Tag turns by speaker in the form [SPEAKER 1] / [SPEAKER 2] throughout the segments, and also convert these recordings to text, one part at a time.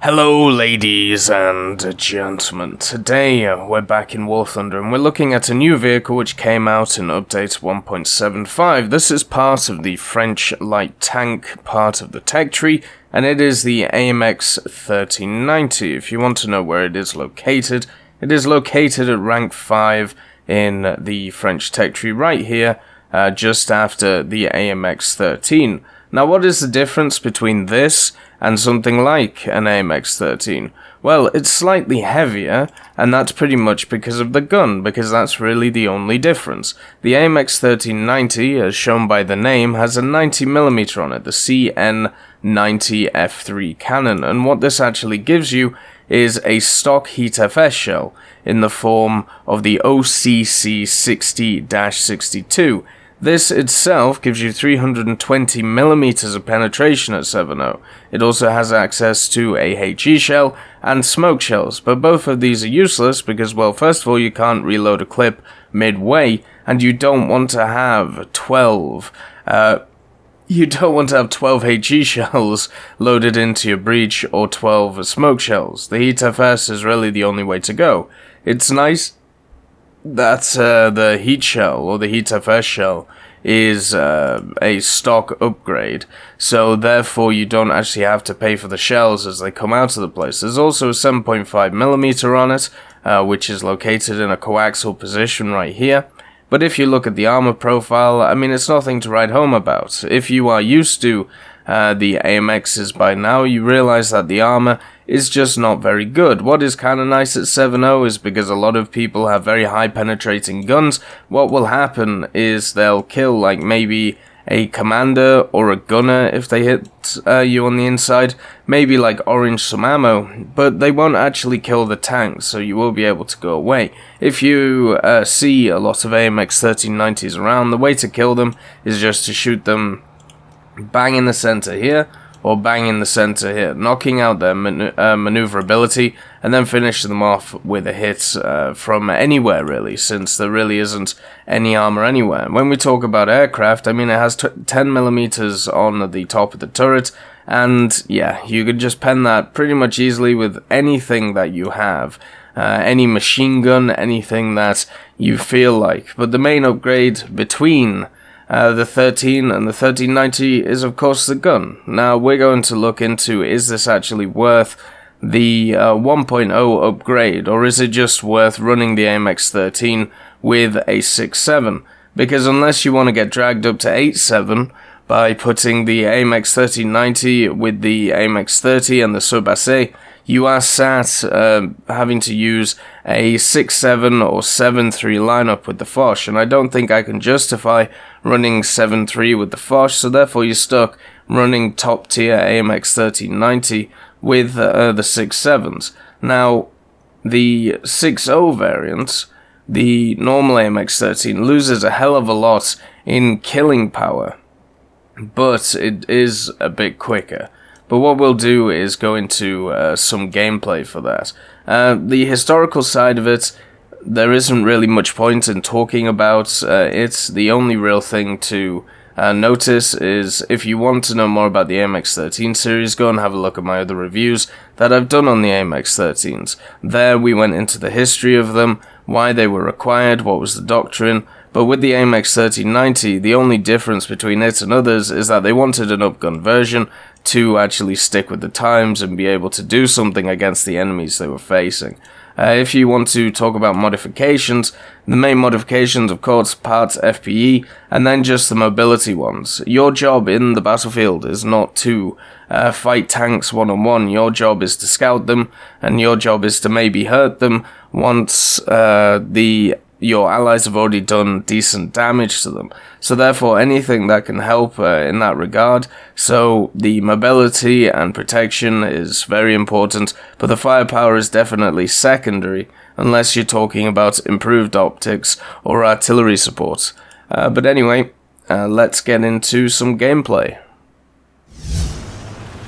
[SPEAKER 1] Hello ladies and gentlemen, today we're back in War Thunder and we're looking at a new vehicle which came out in update 1.75. This is part of the French light tank part of the tech tree, and it is the AMX-13-90. If you want to know where it is located at rank 5 in the French tech tree right here, just after the AMX-13. Now what is the difference between this and something like an AMX-13? Well, it's slightly heavier, and that's pretty much because of the gun, because that's really the only difference. The AMX-13-90, as shown by the name, has a 90mm on it, the CN90 F3 cannon, and what this actually gives you is a stock HeatFS shell in the form of the OCC60-62. This itself gives you 320mm of penetration at 7.0. It also has access to a HE shell and smoke shells, but both of these are useless because, well, first of all, you can't reload a clip midway, and you don't want to have 12 HE shells loaded into your breech or 12 smoke shells. The HeatFS is really the only way to go. It's nice that the heat shell, or the HeatFS shell, is a stock upgrade, so therefore you don't actually have to pay for the shells as they come out of the place. There's also a 7.5mm on it, which is located in a coaxial position right here. But if you look at the armor profile, I mean, it's nothing to write home about. If you are used to the AMXs by now, you realize that the armor is just not very good. What is kind of nice at 7.0 is because a lot of people have very high penetrating guns, what will happen is they'll kill like maybe a commander or a gunner if they hit you on the inside, maybe like orange some ammo, but they won't actually kill the tanks, so you will be able to go away. If you see a lot of AMX-13-90s around, the way to kill them is just to shoot them bang in the center here, or bang in the center here, knocking out their maneuverability, and then finish them off with a hit from anywhere, really, since there really isn't any armor anywhere. When we talk about aircraft, I mean, it has 10mm on the top of the turret, and yeah, you could just pen that pretty much easily with anything that you have. Any machine gun, anything that you feel like. But the main upgrade between the 13 and the 1390 is, of course, the gun. Now, we're going to look into, is this actually worth the 1.0 upgrade, or is it just worth running the AMX-13 with a 6.7? Because unless you want to get dragged up to 8.7 by putting the AMX-1390 with the AMX-30 and the Sub-AC, you are sat having to use a 6.7 or 7.3 lineup with the Foch, and I don't think I can justify running 7.3 with the Foch, so therefore you're stuck running top tier AMX-1390 with the 6.7s. Now, the 6.0 variant, the normal AMX-13, loses a hell of a lot in killing power, but it is a bit quicker. But what we'll do is go into some gameplay for that. The historical side of it, there isn't really much point in talking about it. The only real thing to notice is, if you want to know more about the AMX-13 series, go and have a look at my other reviews that I've done on the AMX-13s. There we went into the history of them, why they were required, what was the doctrine. But with the AMX-1390, the only difference between it and others is that they wanted an upgun version to actually stick with the times and be able to do something against the enemies they were facing. If you want to talk about modifications, the main modifications, of course, parts FPE, and then just the mobility ones. Your job in the battlefield is not to fight tanks one-on-one. Your job is to scout them, and your job is to maybe hurt them once your allies have already done decent damage to them. So therefore, anything that can help in that regard. So the mobility and protection is very important, but the firepower is definitely secondary, unless you're talking about improved optics or artillery support. But anyway, let's get into some gameplay.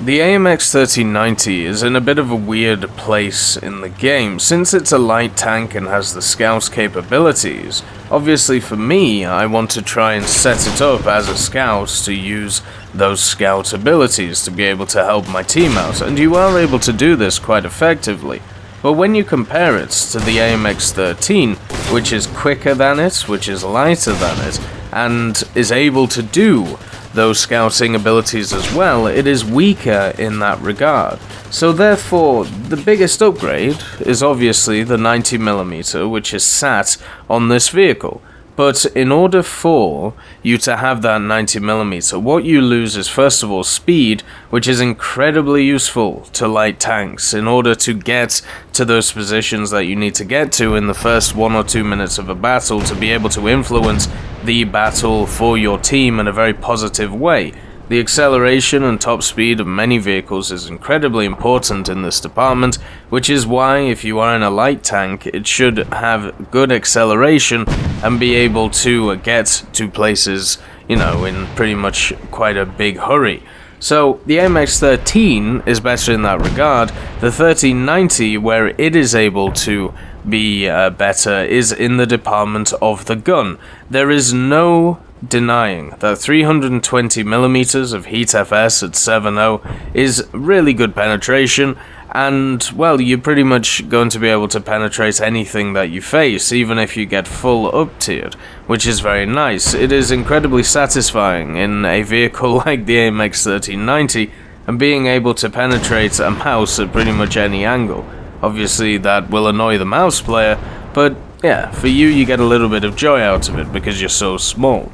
[SPEAKER 1] The AMX-13-90 is in a bit of a weird place in the game, since it's a light tank and has the scout's capabilities. Obviously for me, I want to try and set it up as a scout to use those scout abilities to be able to help my team out, and you are able to do this quite effectively. But when you compare it to the AMX-13, which is quicker than it, which is lighter than it, and is able to do those scouting abilities as well, it is weaker in that regard. So therefore, the biggest upgrade is obviously the 90mm, which is sat on this vehicle. But in order for you to have that 90mm, what you lose is first of all speed, which is incredibly useful to light tanks in order to get to those positions that you need to get to in the first 1 or 2 minutes of a battle to be able to influence the battle for your team in a very positive way. The acceleration and top speed of many vehicles is incredibly important in this department, which is why if you are in a light tank, it should have good acceleration and be able to get to places, you know, in pretty much quite a big hurry. So the AMX-13 is better in that regard. The 1390, where it is able to be better, is in the department of the gun. There is no denying that 320mm of Heat FS at 7.0 is really good penetration, and well, you're pretty much going to be able to penetrate anything that you face, even if you get full up-tiered, which is very nice. It is incredibly satisfying in a vehicle like the AMX-13-90, and being able to penetrate a mouse at pretty much any angle. Obviously that will annoy the mouse player, but yeah, for you, you get a little bit of joy out of it because you're so small.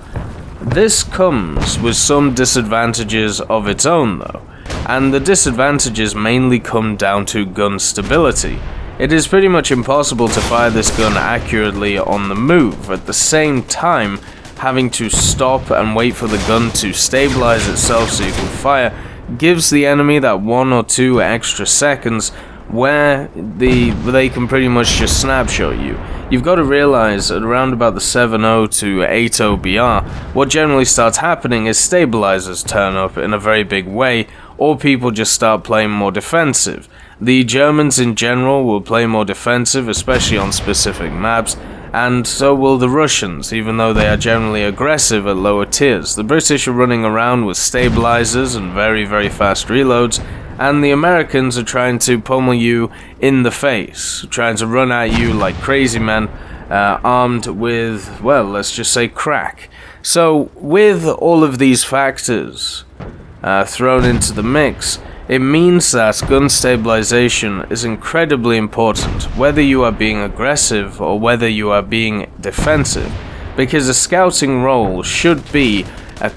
[SPEAKER 1] This comes with some disadvantages of its own though, and the disadvantages mainly come down to gun stability. It is pretty much impossible to fire this gun accurately on the move, at the same time having to stop and wait for the gun to stabilize itself so you can fire gives the enemy that 1 or 2 extra seconds where they can pretty much just snapshot you. You've got to realize at around about the 7.0 to 8.0 BR, what generally starts happening is stabilizers turn up in a very big way, or people just start playing more defensive. The Germans in general will play more defensive, especially on specific maps, and so will the Russians, even though they are generally aggressive at lower tiers. The British are running around with stabilizers and very, very fast reloads, and the Americans are trying to pummel you in the face, trying to run at you like crazy men, armed with, well, let's just say crack. So, with all of these factors thrown into the mix, it means that gun stabilization is incredibly important, whether you are being aggressive or whether you are being defensive, because a scouting role should be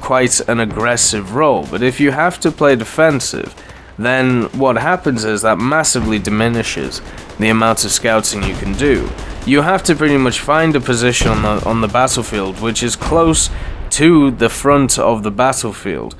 [SPEAKER 1] quite an aggressive role, but if you have to play defensive, then what happens is that massively diminishes the amount of scouting you can do. You have to pretty much find a position on the battlefield which is close to the front of the battlefield,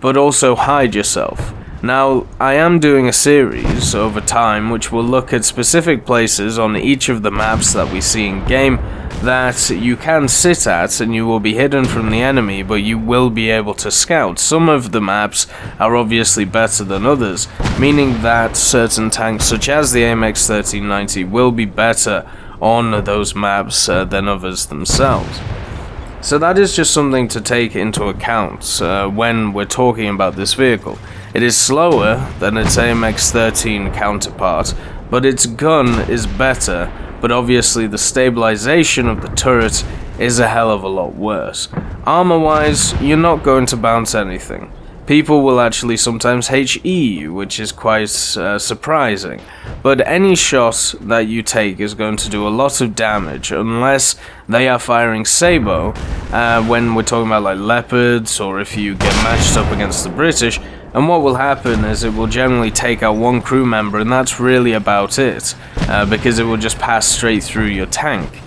[SPEAKER 1] but also hide yourself. Now, I am doing a series over time which will look at specific places on each of the maps that we see in game that you can sit at and you will be hidden from the enemy, but you will be able to scout. Some of the maps are obviously better than others, meaning that certain tanks such as the AMX-13-90 will be better on those maps than others themselves. So that is just something to take into account when we're talking about this vehicle. It is slower than its AMX-13 counterpart, but its gun is better, but obviously the stabilization of the turret is a hell of a lot worse. Armor-wise, you're not going to bounce anything. People will actually sometimes HE you, which is quite surprising. But any shot that you take is going to do a lot of damage, unless they are firing Sabo, when we're talking about like Leopards, or if you get matched up against the British. And what will happen is it will generally take out one crew member, and that's really about it, because it will just pass straight through your tank.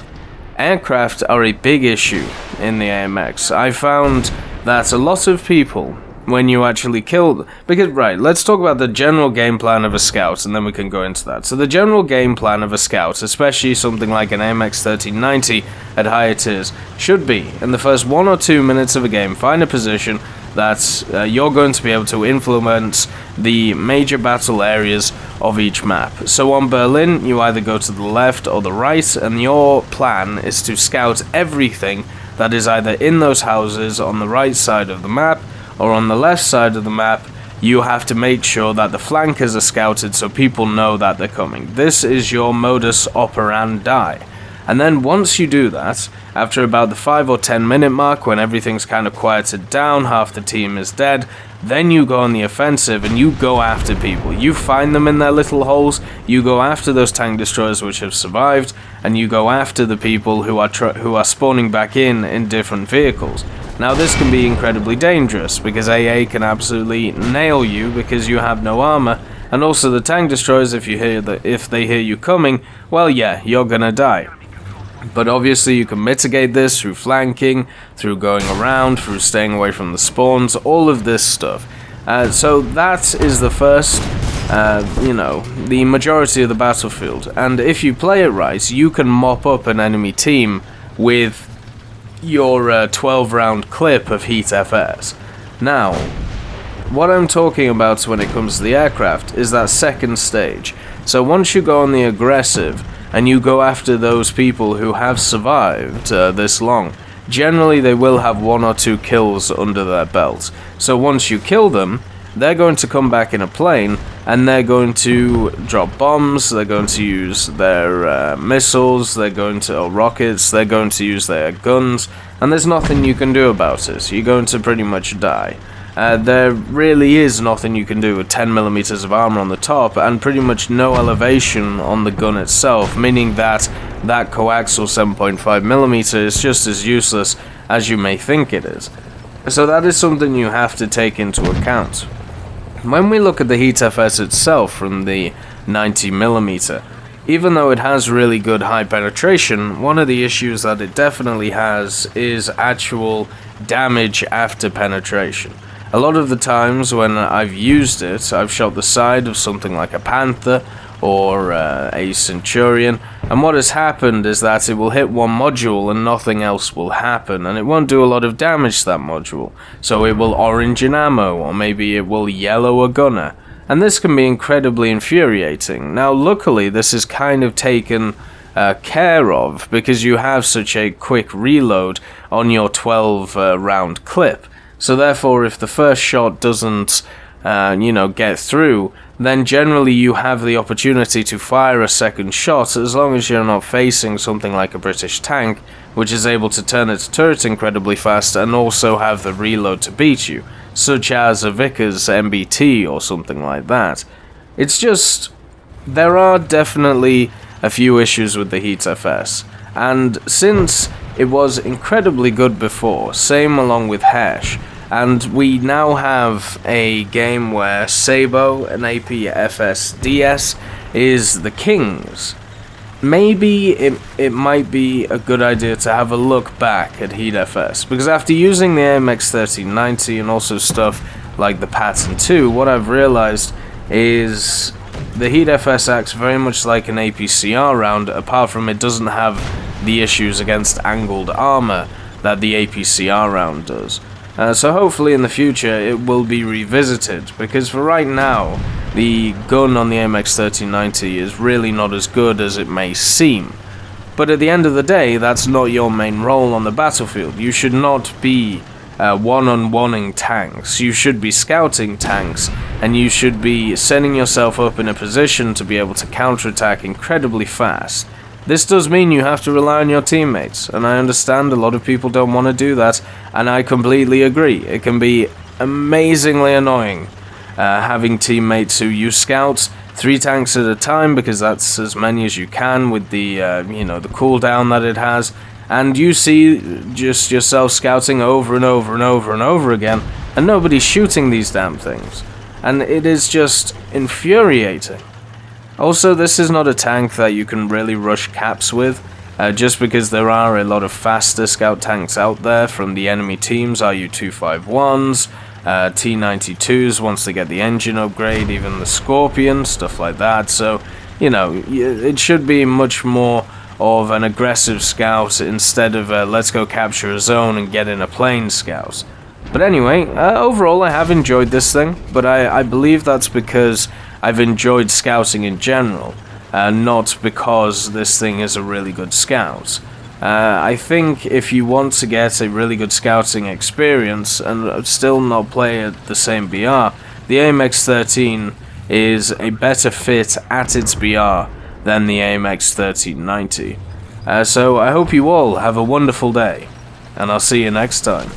[SPEAKER 1] Aircraft are a big issue in the AMX. I found that a lot of people, when you actually kill them, because right, let's talk about the general game plan of a scout, and then we can go into that. So the general game plan of a scout, especially something like an AMX-13-90 at higher tiers, should be, in the first 1 or 2 minutes of a game, find a position, that you're going to be able to influence the major battle areas of each map. So on Berlin, you either go to the left or the right, and your plan is to scout everything that is either in those houses on the right side of the map or on the left side of the map. You have to make sure that the flankers are scouted so people know that they're coming. This is your modus operandi. And then once you do that, after about the 5 or 10 minute mark, when everything's kind of quieted down, half the team is dead, then you go on the offensive and you go after people. You find them in their little holes, you go after those tank destroyers which have survived, and you go after the people who are spawning back in different vehicles. Now this can be incredibly dangerous, because AA can absolutely nail you because you have no armor, and also the tank destroyers, if they hear you coming, well yeah, you're gonna die. But obviously you can mitigate this through flanking, through going around, through staying away from the spawns, all of this stuff. So that is the first, the majority of the battlefield. And if you play it right, you can mop up an enemy team with your 12-round clip of Heat FS. Now, what I'm talking about when it comes to the aircraft is that second stage. So once you go on the aggressive, and you go after those people who have survived this long, generally they will have 1 or 2 kills under their belt. So once you kill them, they're going to come back in a plane, and they're going to drop bombs, they're going to use their missiles, or rockets, they're going to use their guns, and there's nothing you can do about it. You're going to pretty much die. There really is nothing you can do with 10mm of armor on the top and pretty much no elevation on the gun itself, meaning that coaxial 7.5mm is just as useless as you may think it is. So that is something you have to take into account. When we look at the Heat FS itself from the 90mm, even though it has really good high penetration, one of the issues that it definitely has is actual damage after penetration. A lot of the times when I've used it, I've shot the side of something like a Panther or a Centurion, and what has happened is that it will hit one module and nothing else will happen, and it won't do a lot of damage to that module. So it will orange an ammo, or maybe it will yellow a gunner, and this can be incredibly infuriating. Now luckily this is kind of taken care of, because you have such a quick reload on your 12-round clip. So therefore, if the first shot doesn't, get through, then generally you have the opportunity to fire a second shot, as long as you're not facing something like a British tank, which is able to turn its turret incredibly fast and also have the reload to beat you, such as a Vickers MBT or something like that. It's just, there are definitely a few issues with the Heat FS, and since it was incredibly good before, same along with Hash, and we now have a game where Sabo and APFS DS is the kings. Maybe it might be a good idea to have a look back at Heat FS, because after using the AMX-13-90 and also stuff like the Patton 2, what I've realized is the Heat FS acts very much like an APCR round, apart from it doesn't have the issues against angled armor that the APCR round does. So hopefully in the future it will be revisited, because for right now the gun on the AMX-13-90 is really not as good as it may seem. But at the end of the day, that's not your main role on the battlefield. You should not be one-on-oneing tanks. You should be scouting tanks, and you should be setting yourself up in a position to be able to counterattack incredibly fast. This does mean you have to rely on your teammates, and I understand a lot of people don't want to do that, and I completely agree. It can be amazingly annoying having teammates who use scouts 3 tanks at a time, because that's as many as you can with the the cooldown that it has, and you see just yourself scouting over and over and over and over again, and nobody's shooting these damn things, and it is just infuriating. Also, this is not a tank that you can really rush caps with, just because there are a lot of faster scout tanks out there from the enemy teams, RU-251s, T-92s once they get the engine upgrade, even the Scorpion, stuff like that. So, it should be much more of an aggressive scout instead of let's go capture a zone and get in a plane scout. But anyway, overall I have enjoyed this thing, but I believe that's because I've enjoyed scouting in general, not because this thing is a really good scout. I think if you want to get a really good scouting experience and still not play at the same BR, the AMX-13 is a better fit at its BR than the AMX-13-90. So I hope you all have a wonderful day, and I'll see you next time.